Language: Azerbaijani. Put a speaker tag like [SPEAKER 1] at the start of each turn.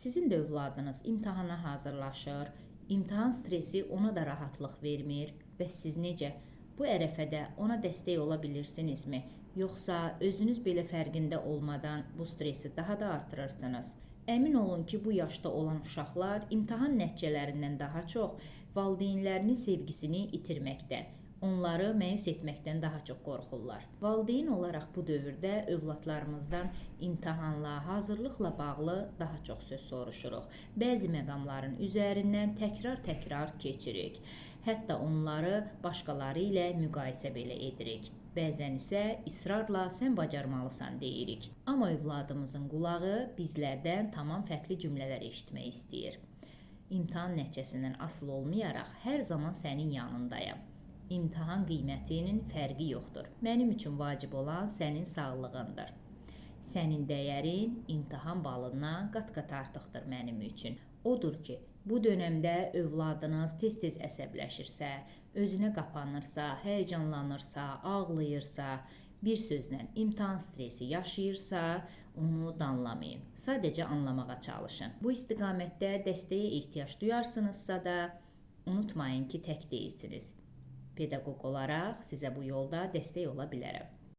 [SPEAKER 1] Sizin də övladınız imtahana hazırlaşır, imtahan stresi ona da rahatlıq vermir və siz necə bu ərəfədə ona dəstək ola bilirsinizmi? Yoxsa özünüz belə fərqində olmadan bu stresi daha da artırırsınız? Əmin olun ki, bu yaşda olan uşaqlar imtahan nəticələrindən daha çox valideynlərinin sevgisini itirməkdən, onları məyus etməkdən daha çox qorxurlar. Valideyn olaraq bu dövrdə övladlarımızdan imtahanla, hazırlıqla bağlı daha çox söz soruşuruq. Bəzi məqamların üzərindən təkrar keçirik. Hətta onları başqaları ilə müqayisə belə edirik. Bəzən isə israrla sən bacarmalısan deyirik. Amma övladımızın qulağı bizlərdən tamam fərqli cümlələr eşitmək istəyir. İmtahan nəticəsindən asılı olmayaraq hər zaman sənin yanındayam. İmtahan qiymətinin fərqi yoxdur. Mənim üçün vacib olan sənin sağlığındır. Sənin dəyərin imtahan balından qat-qat artıqdır mənim üçün. Odur ki, bu dönəmdə övladınız tez-tez əsəbləşirsə, özünə qapanırsa, həyəcanlanırsa, ağlayırsa, bir sözlə imtahan stresi yaşayırsa, onu danlamayın. Sadəcə anlamağa çalışın. Bu istiqamətdə dəstəyə ehtiyac duyarsınızsa da, unutmayın ki, tək deyilsiniz. Pedaqoq olaraq sizə bu yolda dəstək ola bilərəm.